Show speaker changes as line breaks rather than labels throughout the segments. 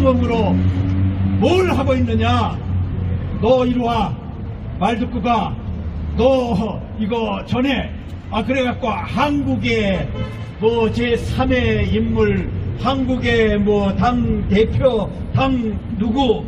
방법으로 뭘 하고 있느냐. 너 이리 와. 말 듣고 가. 너 이거 전에 그래갖고 한국의 뭐 제3의 인물, 한국의 뭐 당 대표, 당 누구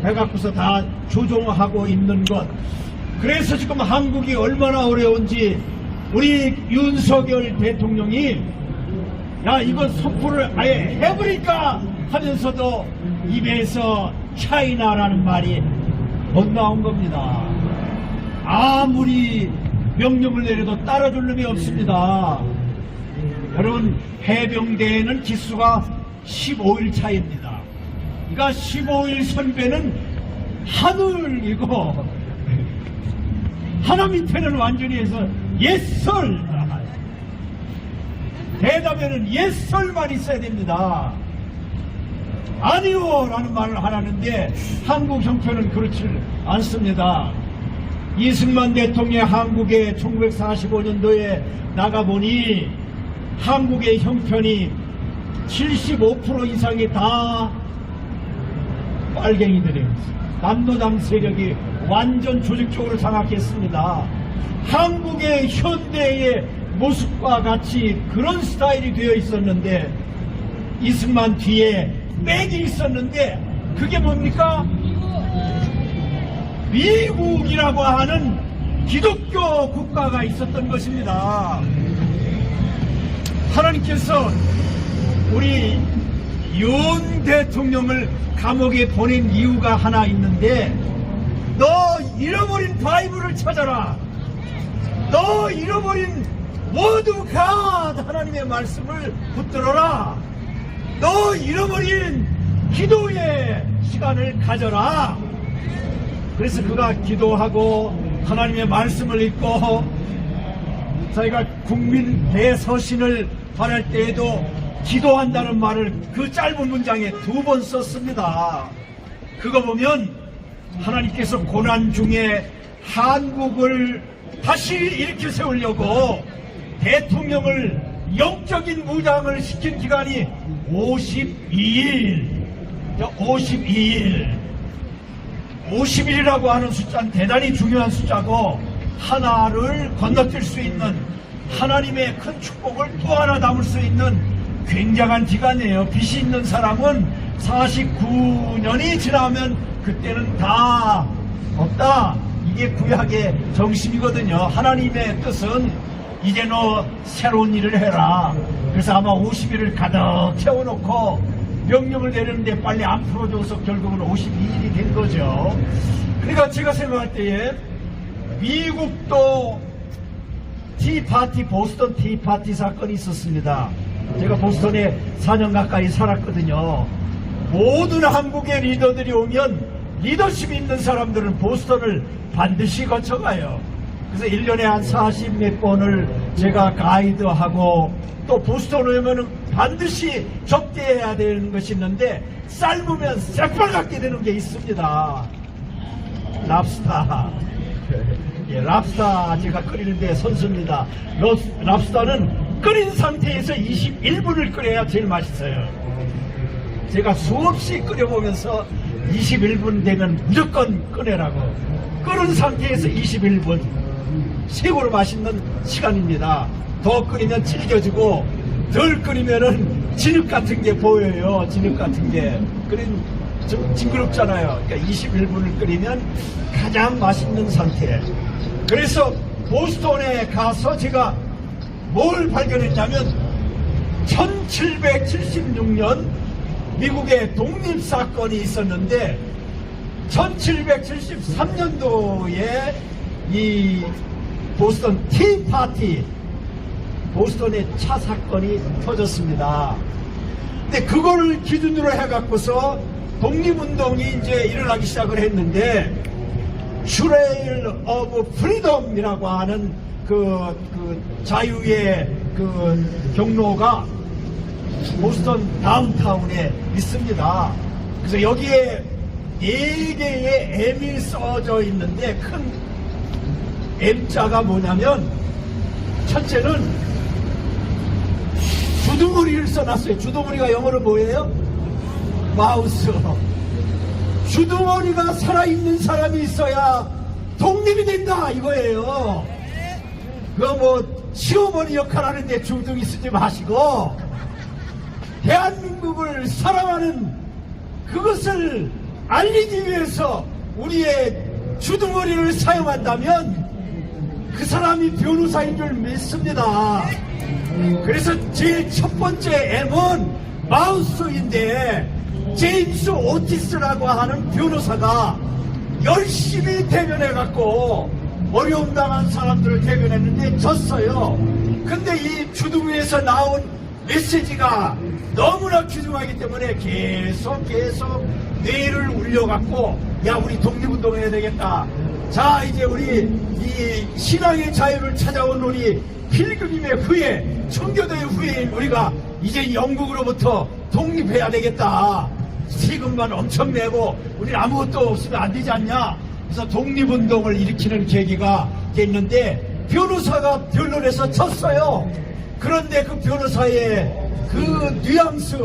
해갖고서 다 조종하고 있는 것. 그래서 지금 한국이 얼마나 어려운지 우리 윤석열 대통령이 야 이건 선포를 아예 해버릴까 하면서도 입에서 차이나라는 말이 못 나온 겁니다. 아무리 명령을 내려도 따라줄 놈이 없습니다. 여러분, 해병대에는 기수가 15일 차입니다. 그러니까 15일 선배는 하늘이고 하나 밑에는 완전히 해서 옛설. 대답에는 옛설만 있어야 됩니다. 아니요 라는 말을 하라는데 한국 형편은 그렇지 않습니다. 이승만 대통령이 한국에 1945년도에 나가보니 한국의 형편이 75% 이상이 다 빨갱이들이에요. 남노당 세력이 완전 조직적으로 장악했습니다. 한국의 현대의 모습과 같이 그런 스타일이 되어 있었는데 이승만 뒤에 백이 있었는데 그게 뭡니까? 미국이라고 하는 기독교 국가가 있었던 것입니다. 하나님께서 우리 윤 대통령을 감옥에 보낸 이유가 하나 있는데 너 잃어버린 바이블을 찾아라. 너 잃어버린 모두 가 하나님의 말씀을 붙들어라. 너 잃어버린 기도의 시간을 가져라. 그래서 그가 기도하고 하나님의 말씀을 읽고 저희가 국민 대서신을 발할 때에도 기도한다는 말을 그 짧은 문장에 2번 썼습니다. 그거 보면 하나님께서 고난 중에 한국을 다시 일으켜 세우려고 대통령을 영적인 무장을 시킨 기간이 52일. 50일이라고 하는 숫자는 대단히 중요한 숫자고 하나를 건너뛸 수 있는 하나님의 큰 축복을 또 하나 담을 수 있는 굉장한 기간이에요. 빚이 있는 사람은 49년이 지나면 그때는 다 없다. 이게 구약의 정신이거든요. 하나님의 뜻은 이제 너 새로운 일을 해라. 그래서 아마 50일을 가득 채워놓고 명령을 내렸는데 빨리 안 풀어줘서 결국은 52일이 된 거죠. 그러니까 제가 생각할 때에 미국도 티파티, 보스턴 티파티 사건이 있었습니다. 제가 보스턴에 4년 가까이 살았거든요. 모든 한국의 리더들이 오면 리더십 있는 사람들은 보스턴을 반드시 거쳐가요. 그래서 1년에 한 40몇 번을 제가 가이드하고 또 보스턴에 오면 반드시 접대해야 되는 것이 있는데 삶으면 새빨갛게 되는 게 있습니다. 랍스타. 예, 랍스타 제가 끓이는데 선수입니다. 랍스타는 끓인 상태에서 21분을 끓여야 제일 맛있어요. 제가 수없이 끓여보면서 21분 되면 무조건 꺼내라고. 끓은 상태에서 21분. 최고로 맛있는 시간입니다. 더 끓이면 질겨지고 덜 끓이면은 진흙 같은 게 보여요. 진흙 같은 게. 좀 징그럽잖아요. 그러니까 21분을 끓이면 가장 맛있는 상태. 그래서 보스턴에 가서 제가 뭘 발견했냐면 1776년 미국의 독립사건이 있었는데 1773년도에 이 보스턴 티파티, 보스턴의 차 사건이 터졌습니다. 근데 그거를 기준으로 해갖고서 독립운동이 이제 일어나기 시작을 했는데 트레일 오브 프리덤이라고 하는 그 자유의 그 경로가 보스턴 다운타운에 있습니다. 그래서 여기에 4개의 M이 써져 있는데 큰 M자가 뭐냐면 첫째는 주두머리를 써놨어요. 주두머리가 영어로 뭐예요? 마우스. 주둥어리가 살아있는 사람이 있어야 독립이 된다 이거예요. 그거 뭐 시어머니 역할 하는데 주둥이 쓰지 마시고 대한민국을 사랑하는 그것을 알리기 위해서 우리의 주둥어리를 사용한다면 그 사람이 변호사인 줄 믿습니다. 그래서 제일 첫 번째 M은 마우스인데 제임스 오티스라고 하는 변호사가 열심히 대변해갖고 어려움 당한 사람들을 대변했는데 졌어요. 근데 이 주둥이에서 나온 메시지가 너무나 귀중하기 때문에 계속 뇌를 울려갖고 야 우리 독립운동해야 되겠다. 자 이제 우리 이 신앙의 자유를 찾아온 우리 필그림의 후예 청교도의 후예인 우리가 이제 영국으로부터 독립해야 되겠다. 세금만 엄청 내고 우리 아무것도 없으면 안 되지 않냐. 그래서 독립운동을 일으키는 계기가 됐는데 변호사가 변론에서 졌어요. 그런데 그 변호사의 그 뉘앙스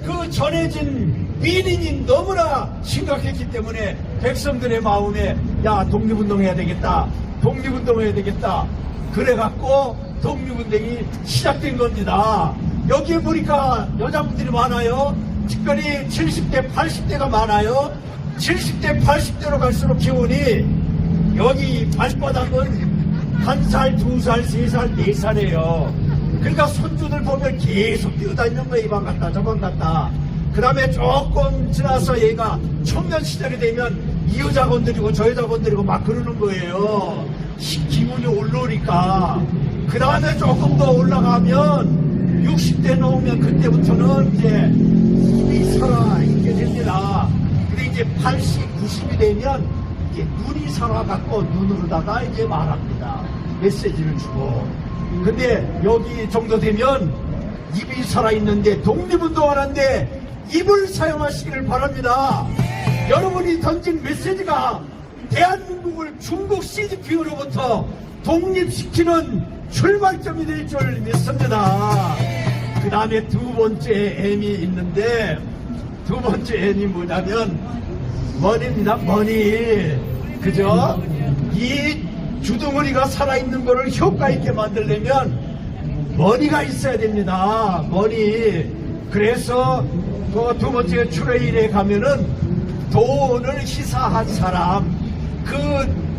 그 전해진 미닝이 너무나 심각했기 때문에 백성들의 마음에 야 독립운동해야 되겠다. 독립운동해야 되겠다. 그래갖고 독립운동이 시작된 겁니다. 여기에 보니까 여자분들이 많아요. 특별히 70대 80대가 많아요. 70대 80대로 갈수록 기운이 여기 발바닥은 1살 2살 3살 4살이에요 그러니까 손주들 보면 계속 뛰어다니는 거예요. 이방 갔다 저방 갔다. 그 다음에 조금 지나서 얘가 청년 시절이 되면 이 여자 건드리고 저 여자 건드리고 막 그러는 거예요. 기분이 올라오니까. 그 다음에 조금 더 올라가면 60대 넘으면 그때부터는 이제 입이 살아있게 됩니다. 근데 이제 80, 90이 되면 이제 눈이 살아갖고 눈으로다가 이제 말합니다. 메시지를 주고. 근데 여기 정도 되면 입이 살아있는데 독립운동하는데 입을 사용하시기를 바랍니다. 여러분이 던진 메시지가 대한민국을 중국 CGP로부터 독립시키는 출발점이 될 줄 믿습니다. 그 다음에 두 번째 M이 있는데 두 번째 M이 뭐냐면 머니입니다. 머니. 그죠? 이 주둥어리가 살아있는 거를 효과있게 만들려면 머니가 있어야 됩니다. 머니. 그래서 그 두 번째 트레일에 가면은 돈을 희사한 사람 그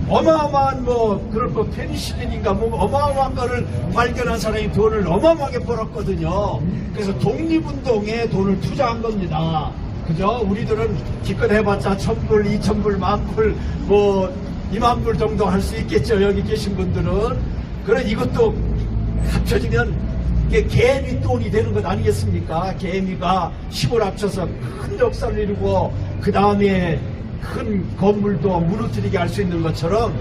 어마어마한 뭐 그럴 거 페니실린인가 뭐 어마어마한 거를 발견한 사람이 돈을 어마어마하게 벌었거든요. 그래서 독립운동에 돈을 투자한 겁니다. 그죠? 우리들은 기껏 해봤자 1000불, 2000불, 10,000불 뭐 20,000불 정도 할 수 있겠죠. 여기 계신 분들은. 그래 이것도 합쳐지면 이게 개미 돈이 되는 것 아니겠습니까? 개미가 10을 합쳐서 큰 역사를 이루고 그 다음에 큰 건물도 무너뜨리게 할 수 있는 것처럼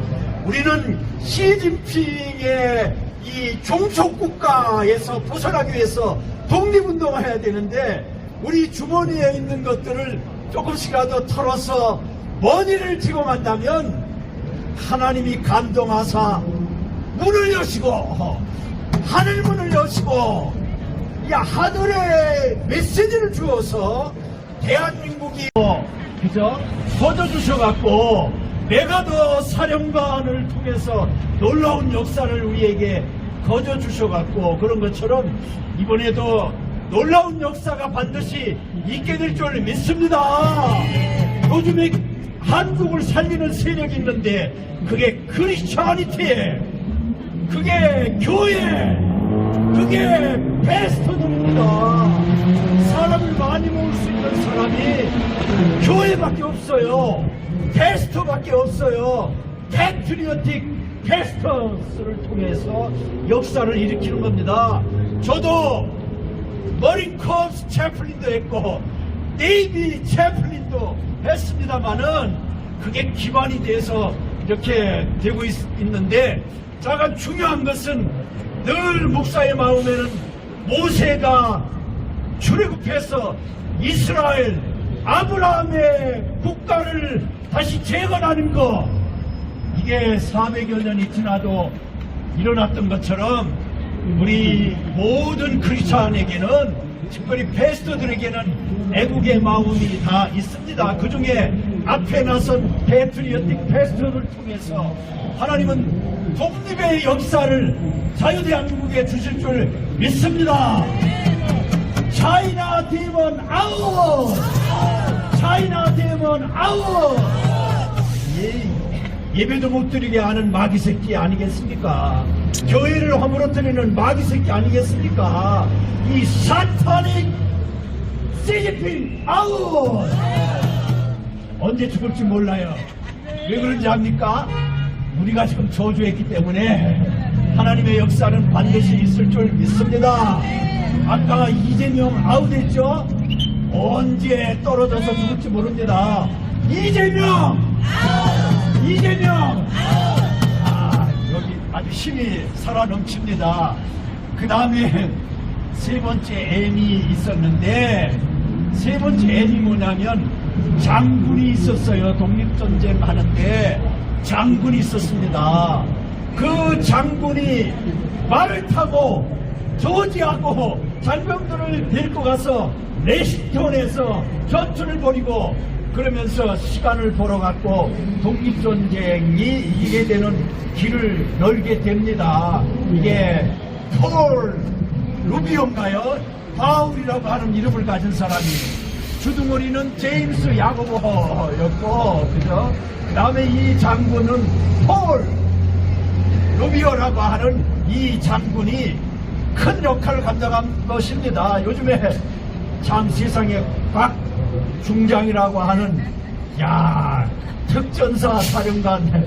우리는 시진핑의 이 종속국가에서 벗어나기 위해서 독립운동을 해야 되는데 우리 주머니에 있는 것들을 조금씩이라도 털어서 머니를 쥐고 간다면 하나님이 감동하사 문을 여시고 하늘 문을 여시고 이 하늘의 메시지를 주어서 대한민국이 그죠? 거저주셔갖고 메가더 사령관을 통해서 놀라운 역사를 우리에게 거저주셔갖고 그런 것처럼 이번에도 놀라운 역사가 반드시 있게 될 줄 믿습니다. 요즘에 한국을 살리는 세력이 있는데 그게 크리스찬이티 그게 교회 그게 패스터들입니다. 사람을 많이 모을 수 있는 사람이 교회밖에 없어요. 패스터밖에 없어요. 패트리어틱 패스터스를 통해서 역사를 일으키는 겁니다. 저도 머린컵스 채플린도 했고 네이비 채플린도 했습니다만은 그게 기반이 돼서 이렇게 되고 있는데 자가 중요한 것은 늘 목사의 마음에는 모세가 출애굽해서 이스라엘 아브라함의 국가를 다시 재건하는 거 이게 400여 년이 지나도 일어났던 것처럼 우리 모든 크리스찬에게는 특별히 패스터들에게는 애국의 마음이 다 있습니다. 그 중에 앞에 나선 패트리어틱 패스터를 통해서 하나님은 독립의 역사를 자유대한민국에 주실 줄 믿습니다. 차이나 데몬 아웃! 차이나 데몬 아웃! 예배도 못 드리게 하는 마귀 새끼 아니겠습니까? 교회를 허물어뜨리는 마귀 새끼 아니겠습니까? 이 사탄의 시지핑 아웃! 언제 죽을지 몰라요. 왜 그런지 압니까? 우리가 지금 저주했기 때문에 하나님의 역사는 반드시 있을 줄 믿습니다. 아까 이재명 아웃했죠? 언제 떨어져서 죽을지 모릅니다. 이재명! 이재명! 여기 아주 힘이 살아 넘칩니다. 그 다음에 세 번째 M이 있었는데, 세 번째 M이 뭐냐면 장군이 있었어요. 독립전쟁 하는데 장군이 있었습니다. 그 장군이 말을 타고 저지하고 장병들을 데리고 가서 레시톤에서 전투를 벌이고 그러면서 시간을 벌어갖고 독립전쟁이 이기게 되는 길을 열게 됩니다. 이게 폴 루비오인가요? 바울이라고 하는 이름을 가진 사람이, 주둥어리는 제임스 야고보였고, 그죠? 그 다음에 이 장군은 폴 루비오라고 하는 이 장군이 큰 역할을 감당한 것입니다. 요즘에 참 세상에 박 중장이라고 하는 특전사 사령관,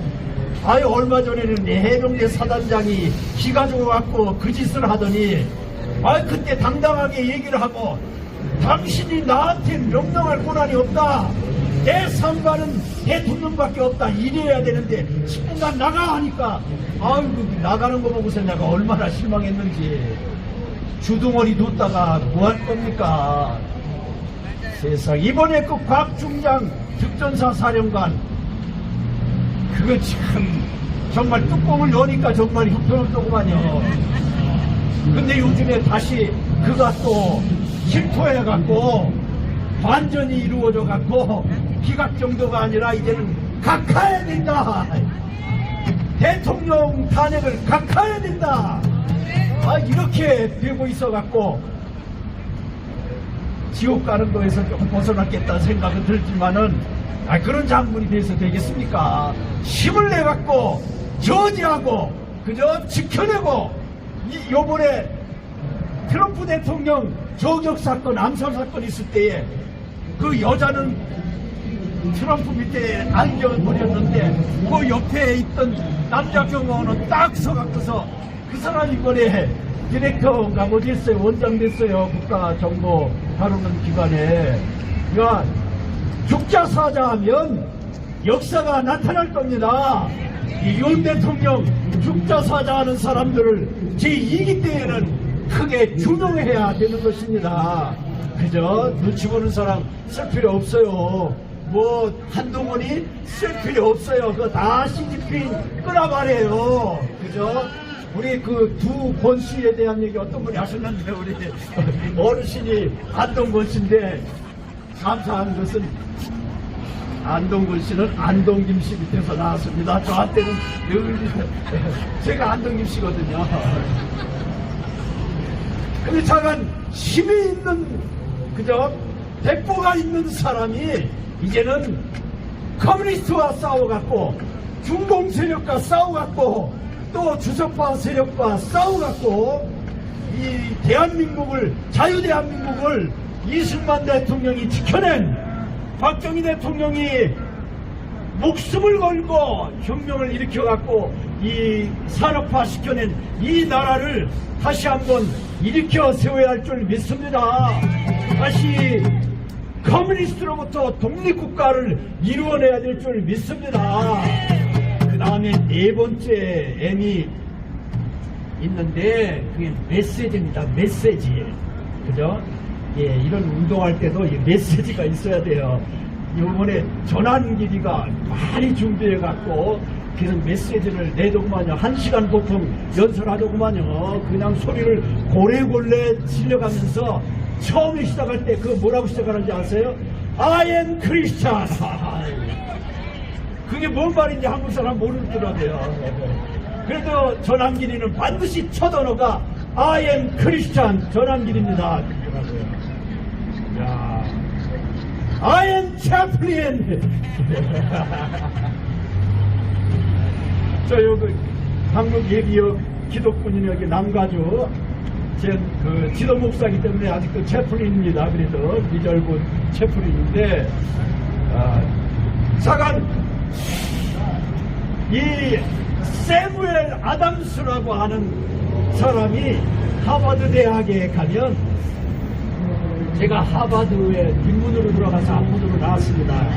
얼마 전에는 해병대 사단장이 기가 죽어갖고 그 짓을 하더니 그때 당당하게 얘기를 하고, 당신이 나한테 명령할 권한이 없다, 내 상관은 대통령밖에 없다, 이래야 되는데 10분간 나가 하니까 나가는 거 보고서 내가 얼마나 실망했는지. 주둥어리 뒀다가 뭐 할 겁니까? 세상. 이번에 그 곽중장 특전사 사령관, 그거 참 정말 뚜껑을 여니까 정말 흉터없더구만요. 근데 요즘에 다시 그가 또 실토해갖고 완전히 이루어져갖고 기각 정도가 아니라 이제는 각하해야 된다. 대통령 탄핵을 각하해야 된다. 이렇게 되고 있어갖고 지옥 가는 거에서 조금 벗어났겠다는 생각은 들지만은 그런 장군이 돼서 되겠습니까? 힘을 내갖고 저지하고 그저 지켜내고, 요번에 트럼프 대통령 저격 사건, 암살 사건 있을 때에 그 여자는 트럼프 밑에 안경을 버렸는데 그 옆에 있던 남자 경호원은 딱 서갖고서 그 사람이 이번에 디렉터가 어디 있어요? 원장 됐어요. 국가정보 다루는 기관에. 그러니까 죽자사자하면 역사가 나타날 겁니다. 윤 대통령 죽자사자하는 사람들을 제2기 때에는 크게 규명해야 되는 것입니다. 그저 눈치 보는 사람 쓸 필요 없어요. 한동훈이 쓸 필요 없어요. 그거 다 시진핑 끄라말이에요. 그죠? 우리 그 두 권씨에 대한 얘기 어떤 분이 하셨는데, 우리 어르신이 안동권 씨인데, 감사한 것은 안동권 씨는 안동김 씨 밑에서 나왔습니다. 저한테는 제가 안동김 씨거든요. 근데 잠깐 힘이 있는, 그죠? 대포가 있는 사람이 이제는 커뮤니스트와 싸워갖고, 중공 세력과 싸워갖고, 또 주석파 세력과 싸워갖고 이 대한민국을, 자유대한민국을 이승만 대통령이 지켜낸, 박정희 대통령이 목숨을 걸고 혁명을 일으켜갖고 이 산업화 시켜낸 이 나라를 다시 한번 일으켜 세워야 할 줄 믿습니다. 다시 커뮤니스트로부터 독립국가를 이루어내야 될 줄 믿습니다. 그 다음에 네 번째 M이 있는데 그게 메시지입니다. 메시지. 그죠? 이런 운동할 때도 이 메시지가 있어야 돼요. 이번에 전환길이가 많이 준비해갖고 그래서 메시지를 내더구만요. 1시간 보통 연설하더구만요. 그냥 소리를 고래고래 질려가면서 처음에 시작할 때 그 뭐라고 시작하는지 아세요? I am Christian. 그게 뭔 말인지 한국 사람 모르더라고요. 그래도 전환길이는 반드시 첫 언어가 I am Christian 전환길입니다. 야, I am Chaplin. 저 여기 한국 예비역 기독군인 여기 남가주 제 그 지도 목사이기 때문에 아직도 채플린입니다. 그래도 미절군 채플린인데 사간 이 세무엘 아담스라고 하는 사람이 하버드 대학에 가면 제가 하버드에 입문으로 들어가서 앞문으로 나왔습니다.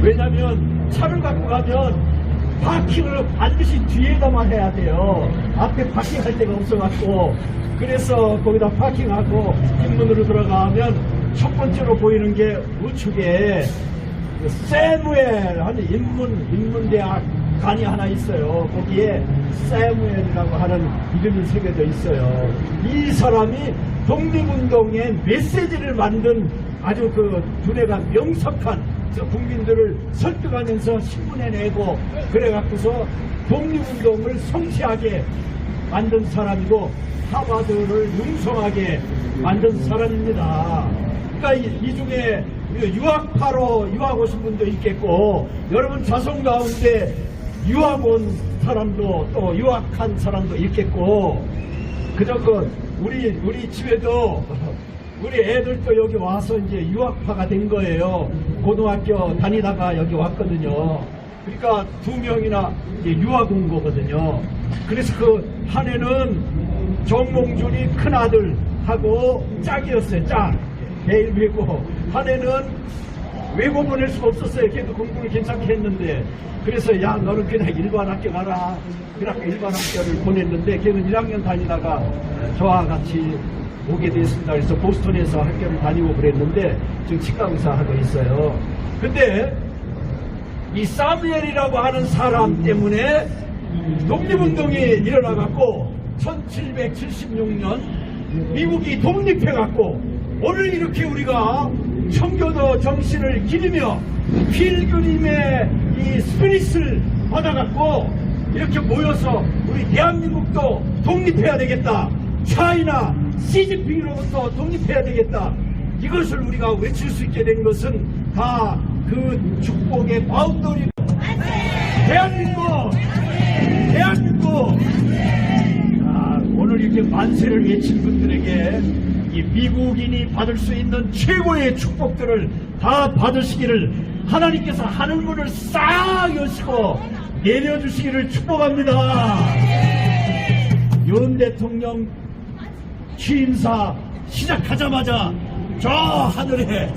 왜냐면 차를 갖고 가면 파킹을 반드시 뒤에다만 해야 돼요. 앞에 파킹할 데가 없어갖고 그래서 거기다 파킹하고 입문으로 들어가면 첫 번째로 보이는 게 우측에 세무엘 하는 인문대학관이 하나 있어요. 거기에 세무엘이라고 하는 이름이 새겨져 있어요. 이 사람이 독립운동의 메시지를 만든 아주 그 두뇌가 명석한 국민들을 설득하면서 신문에 내고 그래갖고서 독립운동을 성취하게 만든 사람이고 하버드를 융성하게 만든 사람입니다. 그러니까 이 중에 유학파로 유학 오신 분도 있겠고 여러분 자손 가운데 유학 온 사람도 또 유학한 사람도 있겠고 그저 우리 집에도 우리 애들도 여기 와서 이제 유학파가 된 거예요. 고등학교 다니다가 여기 왔거든요. 그러니까 2명이나 유학 온 거거든요. 그래서 그 한 해는 정몽준이 큰아들하고 짝이었어요. 짝. 매일 외고. 한 해는 외고 보낼 수가 없었어요. 걔도 공부를 괜찮게 했는데. 그래서 야 너는 그냥 일반 학교 가라. 그래서 일반 학교를 보냈는데 걔는 1학년 다니다가 저와 같이 오게 됐습니다. 그래서 보스턴에서 학교를 다니고 그랬는데 지금 치과 의사 하고 있어요. 근데 이 사무엘이라고 하는 사람 때문에 독립운동이 일어나갖고 1776년 미국이 독립해갖고 오늘 이렇게 우리가 청교도 정신을 기리며 필그림의 이 스피릿을 받아갖고 이렇게 모여서 우리 대한민국도 독립해야 되겠다. 차이나 시진핑으로부터 독립해야 되겠다. 이것을 우리가 외칠 수 있게 된 것은 다 그 축복의 바운더리. 대한민국! 오늘 이렇게 만세를 외친 분들에게 이 미국인이 받을 수 있는 최고의 축복들을 다 받으시기를 하나님께서 하늘문을 싹 여시고 내려주시기를 축복합니다. 윤 대통령 취임사 시작하자마자 저 하늘에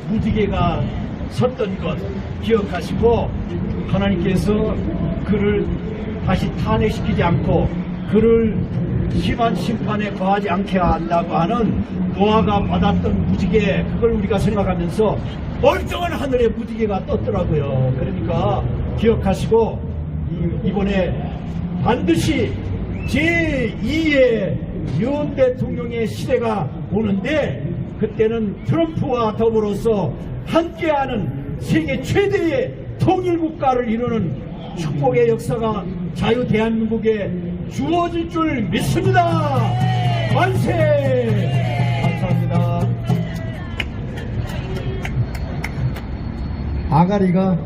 무지개가 섰던 것 기억하시고 하나님께서 그를 다시 탄핵시키지 않고 그를 심한 심판에 거하지 않게 한다고 하는 노아가 받았던 무지개 그걸 우리가 생각하면서 멀쩡한 하늘에 무지개가 떴더라고요. 그러니까 기억하시고 이번에 반드시 제2의 윤 대통령의 시대가 오는데 그때는 트럼프와 더불어서 함께하는 세계 최대의 통일국가를 이루는 축복의 역사가 자유 대한민국에 주어질 줄 믿습니다. 만세! 감사합니다.
아가리가